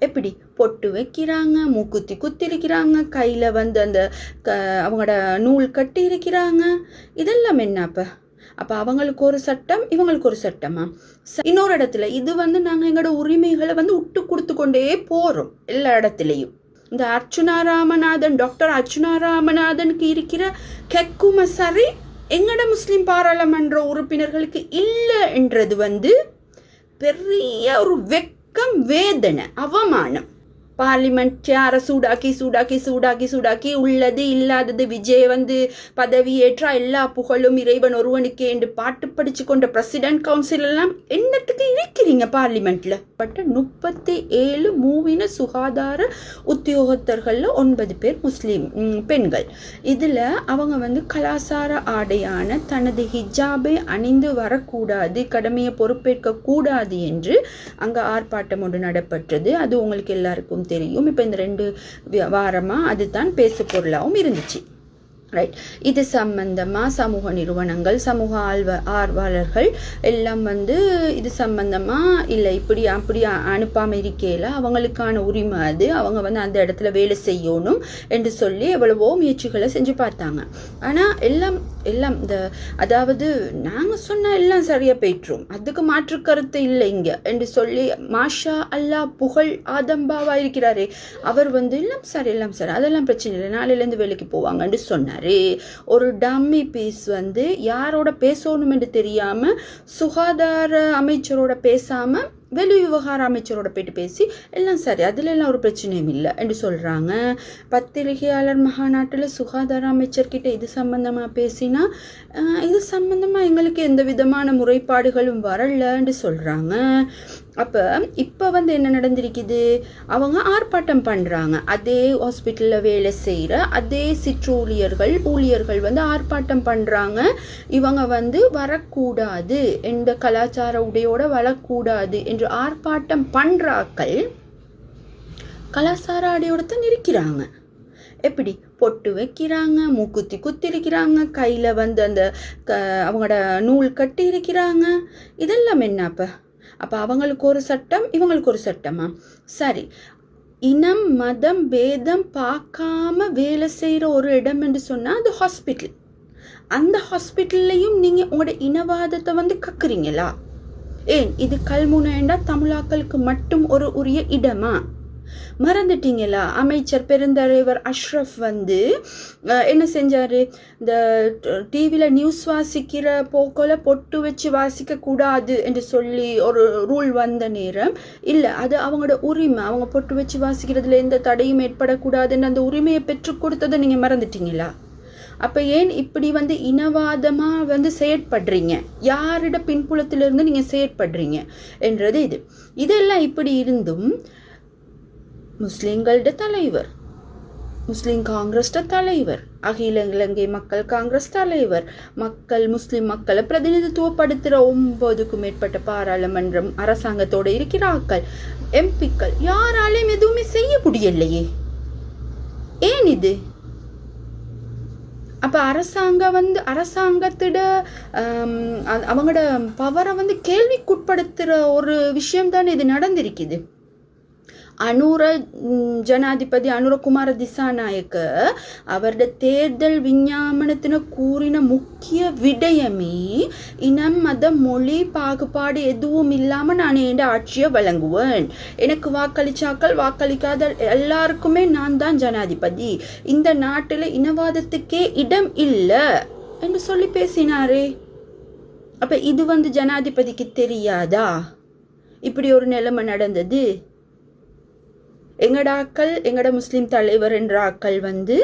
எப்படி பொட்டு வைக்கிறாங்க, மூக்குத்தி குத்திருக்கிறாங்க, கையில் வந்து அந்த அவங்களோட நூல் கட்டி இருக்கிறாங்க. இதெல்லாம் என்ன அப்போ அவங்களுக்கு ஒரு சட்டம், இவங்களுக்கு ஒரு சட்டமா? இன்னொரு இடத்துல இது வந்து நாங்கள் எங்களோட உரிமைகளை வந்து விட்டு கொடுத்து கொண்டே போகிறோம் எல்லா இடத்துலையும். இந்த அர்ச்சுனா ராமநாதன், டாக்டர் அர்ச்சுனா ராமநாதனுக்கு இருக்கிற கெக்கும சரி எங்களோட முஸ்லீம் பாராளுமன்ற உறுப்பினர்களுக்கு இல்லை என்றது வந்து பெரிய ஒரு வெக்கம், வேதனை, அவமானம். பார்லிமெண்ட் சேரை சூடாக்கி உள்ளது இல்லாதது விஜய் வந்து பதவி ஏற்றா எல்லா புகழும் இறைவன் ஒருவனுக்கே என்று பாட்டு படிச்சு கொண்ட பிரசிடென்ட் கவுன்சில் எல்லாம் என்னத்துக்கு இருக்கிறீங்க பார்லிமெண்ட்ல? பட்ட 37 மூவின சுகாதார உத்தியோகத்தர்கள் 9 பேர் முஸ்லீம் பெண்கள். இதுல அவங்க வந்து கலாசார ஆடையான தனது ஹிஜாபை அணிந்து வரக்கூடாது, கடமையை பொறுப்பேற்க கூடாது என்று அங்க ஆர்ப்பாட்டம் ஒன்று நடைபெற்றது. அது உங்களுக்கு எல்லாருக்கும் தெரியும். இப்போ இந்த 2 வாரமாக அதுதான் பேசு பொருளாகவும் இருந்துச்சு. ரைட். இது சம்பந்தமாக சமூக நிறுவனங்கள், சமூக ஆர்வலர்கள் எல்லாம் வந்து இது சம்பந்தமாக இல்லை இப்படி அப்படி அனுப்பாமல் இருக்கையில் அவங்களுக்கான உரிமை அது, அவங்க வந்து அந்த இடத்துல வேலை செய்யணும் என்று சொல்லி எவ்வளவோ முயற்சிகளை செஞ்சு பார்த்தாங்க. ஆனால் எல்லாம் இந்த அதாவது நாங்கள் சொன்னால் எல்லாம் சரியாக போயிட்டுரும், அதுக்கு மாற்று கருத்து இல்லை இங்கே என்று சொல்லி மாஷா அல்லா புகழ் ஆதம்பாவாக இருக்கிறாரே அவர் வந்து எல்லாம் சரி அதெல்லாம் பிரச்சனை இல்லை, நாளையிலேருந்து வேலைக்கு போவாங்கன்னு சொன்னார். ஒரு டம்மி பீஸ் வந்து யாரோட பேசணும் என்று தெரியாம சுகாதார அமைச்சரோட பேசாம வெளி விவகார அமைச்சரோட போயிட்டு பேசி எல்லாம் சரி, அதுல எல்லாம் ஒரு பிரச்சனையும் இல்லை என்று சொல்றாங்க. பத்திரிகையாளர் மகாநாட்டில் சுகாதார அமைச்சர்கிட்ட இது சம்பந்தமா பேசினா இது சம்பந்தமா எங்களுக்கு எந்த விதமான முறைப்பாடுகளும் வரலன்னு சொல்றாங்க. அப்போ இப்போ வந்து என்ன நடந்திருக்குது, அவங்க ஆர்ப்பாட்டம் பண்ணுறாங்க. அதே ஹாஸ்பிட்டலில் வேலை செய்கிற அதே ஊழியர்கள் வந்து ஆர்ப்பாட்டம் பண்ணுறாங்க. இவங்க வந்து வரக்கூடாது, எந்த கலாச்சார உடையோட வரக்கூடாது என்று ஆர்ப்பாட்டம் பண்ணுறாக்கள் கலாச்சார ஆடையோட தான் இருக்கிறாங்க. எப்படி பொட்டு வைக்கிறாங்க, மூக்குத்தி குத்திருக்கிறாங்க, கையில் வந்து அந்த அவங்களோட நூல் கட்டி இருக்கிறாங்க. இதெல்லாம் என்ன அப்போ அவங்களுக்கு ஒரு சட்டம், இவங்களுக்கு ஒரு சட்டமா? சரி, இனம் மதம் பேதம் பார்க்காம வேலை செய்கிற ஒரு இடம் என்று சொன்னால் அது ஹாஸ்பிட்டல். அந்த ஹாஸ்பிட்டல்லையும் நீங்கள் உங்களோட இனவாதத்தை வந்து கக்குறீங்களா? ஏன் இது கல்முனைண்டா தமிழாக்களுக்கு மட்டும் ஒரு உரிய இடமா? மறந்துட்டீங்களா? அமைச்சர் பெருந்தலைவர் அஷ்ரஃப் வந்து என்ன செஞ்சாரு, இந்த டிவியில் நியூஸ் வாசிக்கிற போக்கோல பொட்டு வச்சு வாசிக்க கூடாது என்று சொல்லி ஒரு ரூல் வந்த நேரம் இல்லை, அது அவங்களோட உரிமை, அவங்க பொட்டு வச்சு வாசிக்கிறதுல எந்த தடையும் ஏற்படக்கூடாதுன்னு அந்த உரிமையை பெற்றுக் கொடுத்ததை நீங்கள் மறந்துட்டீங்களா? அப்போ ஏன் இப்படி வந்து இனவாதமாக வந்து செயற்படுறீங்க, யாரிட பின்புலத்திலிருந்து நீங்கள் செயற்படுறீங்க என்றது இதெல்லாம் இப்படி இருந்தும் முஸ்லீம்களோட தலைவர், முஸ்லீம் காங்கிரஸ் தலைவர், அகில இலங்கை மக்கள் காங்கிரஸ் தலைவர், முஸ்லிம் மக்களை பிரதிநிதித்துவப்படுத்துகிற 9க்கும் மேற்பட்ட பாராளுமன்றம் அரசாங்கத்தோடு இருக்கிறார்கள், எம்பிக்கள், யாராலையும் எதுவுமே செய்ய முடியலையே. ஏன் இது? அப்போ அரசாங்கத்திட அவங்களோட பவரை வந்து கேள்விக்குட்படுத்துகிற ஒரு விஷயம் தானே இது நடந்திருக்குது. ஜனாதிபதி அனுரகுமார திசாநாயக்க அவருடைய தேர்தல் விஞ்ஞாபனத்தின கூறின முக்கிய விடயமே இனம் மதம் மொழி பாகுபாடு எதுவும் இல்லாமல் நான் என் ஆட்சியை வழங்குவேன், எனக்கு வாக்களிச்சாக்கள் வாக்களிக்காத எல்லாருக்குமே நான் தான் ஜனாதிபதி, இந்த நாட்டில் இனவாதத்துக்கே இடம் இல்லை என்று சொல்லி பேசினாரே. அப்ப இது வந்து ஜனாதிபதிக்கு தெரியாதா இப்படி ஒரு நிலைமை நடந்தது? எங்கட முஸ்லீம் தலைவர் என்ற ஆக்கள் வந்து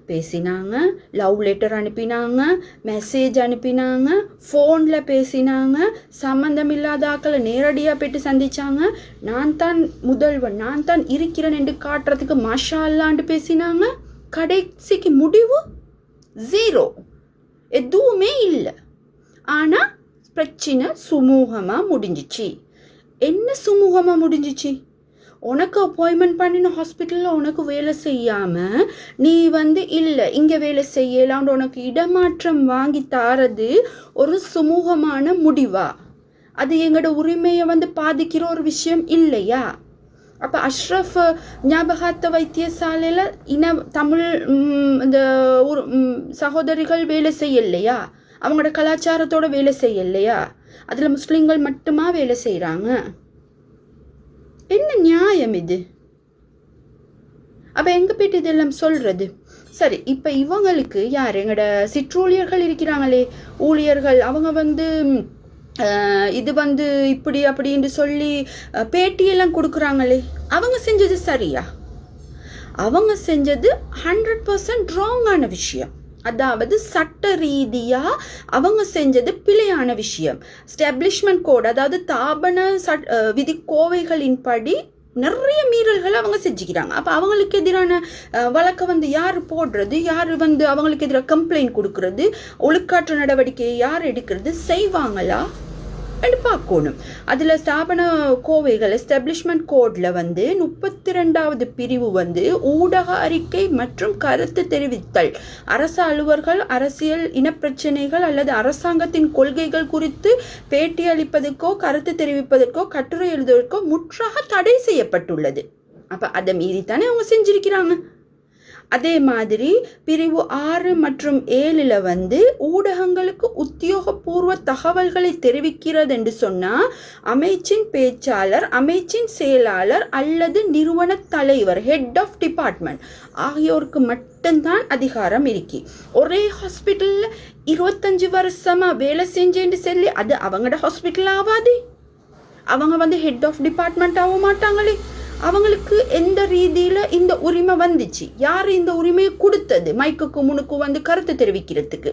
பேசினாங்க, லவ் லெட்டர் அனுப்பினாங்க, மெசேஜ் அனுப்பினாங்க, ஃபோனில் பேசினாங்க, சம்மந்தம் இல்லாத ஆக்களை நேரடியாக போய்ட்டு சந்திச்சாங்க, நான் தான் முதல்வன், நான் தான் இருக்கிறேன் என்று காட்டுறதுக்கு மாஷா அல்லாண்டு பேசினாங்க. கடைசிக்கு முடிவு 0, எதுவுமே இல்லை. ஆனால் பிரச்சனை சுமூகமாக முடிஞ்சிச்சு. என்ன சுமூகமாக முடிஞ்சிச்சு? உனக்கு அப்பாயின்மெண்ட் பண்ணின ஹாஸ்பிட்டலில் உனக்கு வேலை செய்யாமல் நீ வந்து இல்லை இங்கே வேலை செய்யலான்னு உனக்கு இடமாற்றம் வாங்கி தாரது ஒரு சுமூகமான முடிவா? அது எங்களோட உரிமையை வந்து பாதிக்கிற ஒரு விஷயம் இல்லையா? அப்போ அஷ்ரஃப் ஞாபகார்த்த வைத்தியசாலையில் தமிழ் இந்த சகோதரிகள் வேலை செய்யலையா? அவங்களோட கலாச்சாரத்தோட வேலை செய்யலையா? அதில் முஸ்லீம்கள் மட்டுமா வேலை செய்கிறாங்க? என்ன நியாயம் இது? அப்போ எங்கே போய்ட்டு இதெல்லாம் சொல்கிறது? சரி, இப்போ இவங்களுக்கு யார்? எங்களோட சிற்றூழியர்கள் இருக்கிறாங்களே, ஊழியர்கள், அவங்க இது இப்படி அப்படின்னு சொல்லி பேட்டியெல்லாம் கொடுக்குறாங்களே, அவங்க செஞ்சது சரியா? அவங்க செஞ்சது 100% ராங்கான விஷயம். அதாவது சட்ட ரீதியாக அவங்க செஞ்சது பிழையான விஷயம். எஸ்டாப்ளிஷ்மெண்ட் கோட், அதாவது தாபன விதி கோவைகளின்படி நிறைய மீறல்களை அவங்க செஞ்சுக்கிறாங்க. அப்போ அவங்களுக்கு எதிரான வழக்கை யார் போடுறது? யார் அவங்களுக்கு எதிராக கம்ப்ளைண்ட் கொடுக்கறது? ஒழுக்காற்று நடவடிக்கையை யார் எடுக்கிறது? செய்வாங்களா என்று பார்க்கணும். அதில் ஸ்தாபன கோவைகள் எஸ்டாப்ளிஷ்மெண்ட் கோடில் 32வது பிரிவு ஊடக அறிக்கை மற்றும் கருத்து தெரிவித்தல், அரசு அலுவலர்கள் அரசியல் இனப்பிரச்சனைகள் அல்லது அரசாங்கத்தின் கொள்கைகள் குறித்து பேட்டி அளிப்பதற்கோ கருத்து தெரிவிப்பதற்கோ கட்டுரை எழுதுவதற்கோ முற்றாக தடை செய்யப்பட்டுள்ளது. அப்போ அதை மீறித்தானே அவங்க செஞ்சிருக்கிறாங்க. அதே மாதிரி பிரிவு 6 மற்றும் 7 ஊடகங்களுக்கு உத்தியோகபூர்வ தகவல்களை தெரிவிக்கிறது என்று சொன்னால் அமைச்சின் பேச்சாளர், அமைச்சின் செயலாளர் அல்லது நிறுவன தலைவர், ஹெட் ஆஃப் டிபார்ட்மெண்ட் ஆகியோருக்கு மட்டும்தான் அதிகாரம் இருக்கு. ஒரே ஹாஸ்பிட்டலில் 25 வருஷமாக வேலை செஞ்சேன்னு சொல்லி அது அவங்களோட ஹாஸ்பிட்டல் ஆகாது. அவங்க ஹெட் ஆஃப் டிபார்ட்மெண்ட் ஆக மாட்டாங்களே. அவங்களுக்கு எந்த ரீதியில் இந்த உரிமை வந்துச்சு? யார் இந்த உரிமையை கொடுத்தது? மைக்குக்கு முனுக்கு கருத்து தெரிவிக்கிறதுக்கு.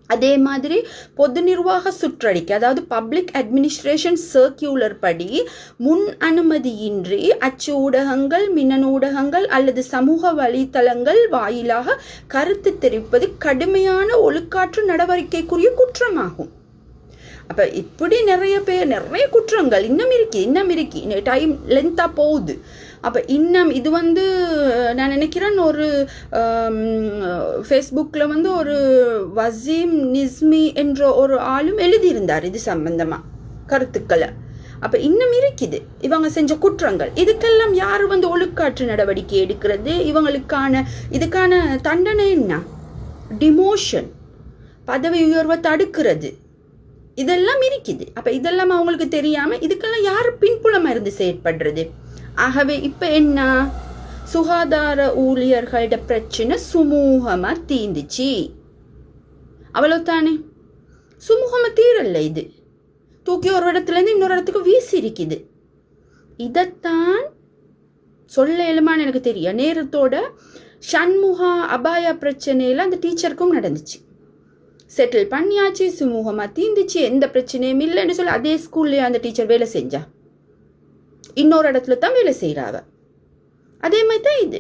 அதே மாதிரி பொது நிர்வாக சுற்றறிக்கை, அதாவது பப்ளிக் அட்மினிஸ்ட்ரேஷன் சர்க்குலர் படி முன் அனுமதியின்றி அச்சு ஊடகங்கள், மின்னணு ஊடகங்கள் அல்லது சமூக வலைத்தளங்கள் வாயிலாக கருத்து தெரிவிப்பது கடுமையான ஒழுக்காற்று நடவடிக்கைக்குரிய குற்றமாகும். அப்போ இப்படி நிறைய குற்றங்கள் இன்னும் இருக்கு. டைம் லென்த்தாக போகுது. அப்போ இன்னும் இது நான் நினைக்கிறேன் ஒரு ஃபேஸ்புக்கில் ஒரு வசீம் நிஸ்மி என்ற ஒரு ஆளும் எழுதியிருந்தார் இது சம்பந்தமாக கருத்துக்களை. அப்போ இன்னும் இருக்குது இவங்க செஞ்ச குற்றங்கள். இதுக்கெல்லாம் யார் ஒழுக்காற்று நடவடிக்கை எடுக்கிறது? இதுக்கான தண்டனை என்ன? டிமோஷன், பதவி உயர்வை தடுக்கிறது, இதெல்லாம் இருக்குது. அப்போ இதெல்லாம் அவங்களுக்கு தெரியாமல் இதுக்கெல்லாம் யார் பின்புலமாக இருந்து செயற்படுறது? ஆகவே இப்போ என்ன? சுகாதார ஊழியர்களோட பிரச்சனை சுமூகமாக தீந்துச்சு, அவ்வளவுதானே. சுமூகமாக தீரல்ல, இது தூக்கி ஒரு இடத்துலேருந்து இன்னொரு இடத்துக்கு வீசி இருக்குது. இதைத்தான் சொல்ல இயலுமான்னு எனக்கு தெரியும். நேரத்தோட சண்முகா அபாயா பிரச்சனையில் அந்த டீச்சருக்கும் நடந்துச்சு. செட்டில் பண்ணியாச்சு, சுமூகமாக தீந்துச்சு, எந்த பிரச்சனையும் இல்லைன்னு சொல்லி அதே ஸ்கூல்லேயே அந்த டீச்சர் வேலை செஞ்சா. இன்னொரு இடத்துல தான் வேலை செய்கிறாவ. அதே மாதிரி தான் இது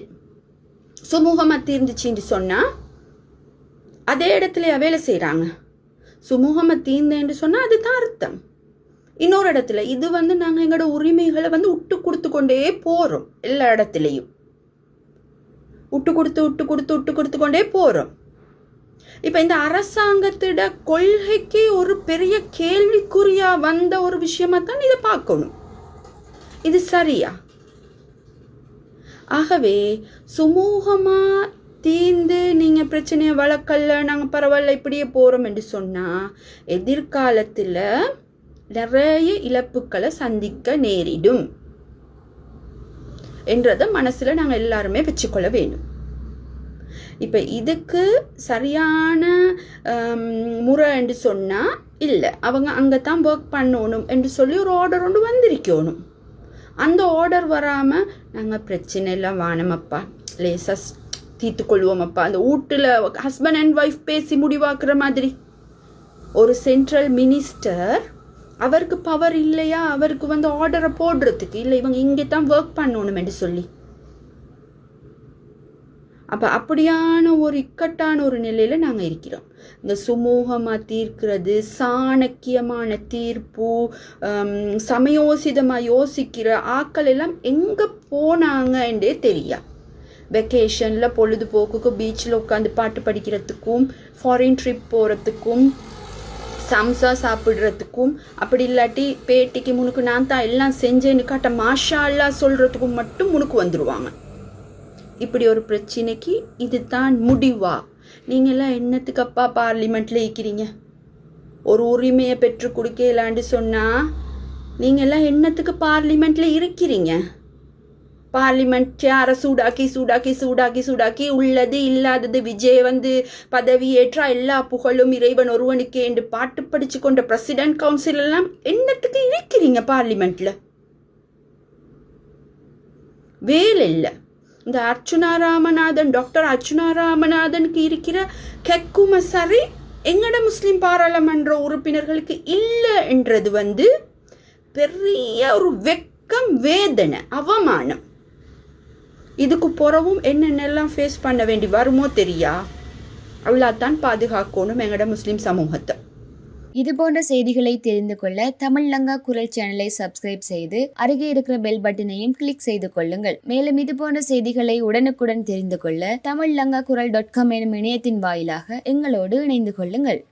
சுமூகமாக தீர்ந்துச்சின்னு சொன்னால் அதே இடத்துலையா வேலை செய்கிறாங்க. சுமூகமாக தீர்ந்தேன்னு சொன்னால் அதுதான் அர்த்தம். இன்னொரு இடத்துல இது நாங்கள் எங்களோட உரிமைகளை விட்டு கொடுத்து கொண்டே போகிறோம். எல்லா இடத்துலையும் விட்டு கொடுத்து கொண்டே போகிறோம். இப்போ இந்த அரசாங்கத்திட கொள்கைக்கு ஒரு பெரிய கேள்விக்குறியா வந்த ஒரு விஷயமா தான் இதை பார்க்கணும். இது சரியா? ஆகவே சுமூகமாக தீர்ந்து நீங்கள் பிரச்சனையை வளர்க்கல, நாங்கள் பரவாயில்ல இப்படியே போகிறோம் என்று சொன்னால் எதிர்காலத்தில் நிறைய இழப்புகளை சந்திக்க நேரிடும் என்றதை மனசில் நாங்கள் எல்லாருமே வச்சுக்கொள்ள வேணும். இப்போ இதுக்கு சரியான முறை என்று சொன்னால் இல்லை, அவங்க அங்கே தான் ஒர்க் பண்ணணும் என்று சொல்லி ஒரு ஆர்டர் ஒன்று வந்திருக்கணும். அந்த ஆர்டர் வராமல் நாங்கள் பிரச்சனை எல்லாம் வானமப்பா, லேசஸ் தீர்த்துக்கொள்வோமப்பா, அந்த வீட்டில் ஹஸ்பண்ட் அண்ட் ஒய்ஃப் பேசி முடிவாக்குற மாதிரி ஒரு சென்ட்ரல் மினிஸ்டர் அவருக்கு பவர் இல்லையா? அவருக்கு ஆர்டரை போடுறதுக்கு இல்லை, இவங்க இங்கே தான் ஒர்க் பண்ணணும் என்று சொல்லி. அப்போ அப்படியான ஒரு இக்கட்டான ஒரு நிலையில் நாங்கள் இருக்கிறோம். இந்த சுமூகமாக தீர்க்கிறது, சாணக்கியமான தீர்ப்பு, சமயோசிதமாக யோசிக்கிற ஆக்கள் எல்லாம் எங்கே போனாங்க என்றே தெரியா. வெக்கேஷனில் பொழுதுபோக்குக்கு பீச்சில் உட்காந்து பாட்டு படிக்கிறதுக்கும், ஃபாரின் ட்ரிப் போகிறதுக்கும், சம்சா சாப்பிட்றதுக்கும் அப்படி இல்லாட்டி பேட்டிக்கு முனுக்கு நான் தான் எல்லாம் செஞ்சேன்னு காட்ட மாஷா அல்லா சொல்கிறதுக்கும் மட்டும் முனுக்கு வந்துடுவாங்க. இப்படி ஒரு பிரச்சனைக்கு இது தான் முடிவா? நீங்கள்லாம் என்னத்துக்கப்பா பார்லிமெண்ட்டில் இருக்கிறீங்க? ஒரு உரிமையை பெற்று கொடுக்கலான்னு சொன்னால் நீங்கள்லாம் என்னத்துக்கு பார்லிமெண்ட்டில் இருக்கிறீங்க? பார்லிமெண்ட் சேரை சூடாக்கி சூடாக்கி சூடாக்கி சூடாக்கி உள்ளது இல்லாதது விஜய் பதவி ஏற்றா எல்லா புகழும் இறைவன் ஒருவனுக்கு என்று பாட்டு படிச்சு கொண்ட பிரசிடென்ட் கவுன்சில் எல்லாம் என்னத்துக்கு இருக்கிறீங்க பார்லிமெண்ட்ல? வேலை இல்லை. இந்த அர்ச்சுனா ராமநாதன், டாக்டர் அர்ச்சுனா ராமநாதனுக்கு இருக்கிற கெக்கும சரி எங்கட முஸ்லிம் பாராளுமன்ற உறுப்பினர்களுக்கு இல்லை என்றது பெரிய ஒரு வெக்கம், வேதனை, அவமானம். இதுக்கு புறவும் என்னென்னலாம் ஃபேஸ் பண்ண வேண்டி வருமோ தெரியா? அவ்வளோத்தான் பாதுகாக்கணும் எங்கட முஸ்லிம் சமூகத்தை. இது போன்ற செய்திகளை தெரிந்து கொள்ள தமிழ் லங்கா குரல் சேனலை சப்ஸ்கிரைப் செய்து அருகே இருக்கிற பெல் பட்டனையும் கிளிக் செய்து கொள்ளுங்கள். மேலும் இது போன்ற செய்திகளை உடனுக்குடன் தெரிந்து கொள்ள தமிழ்லங்காகுரல்.com எனும் இணையத்தின் வாயிலாக எங்களோடு இணைந்து கொள்ளுங்கள்.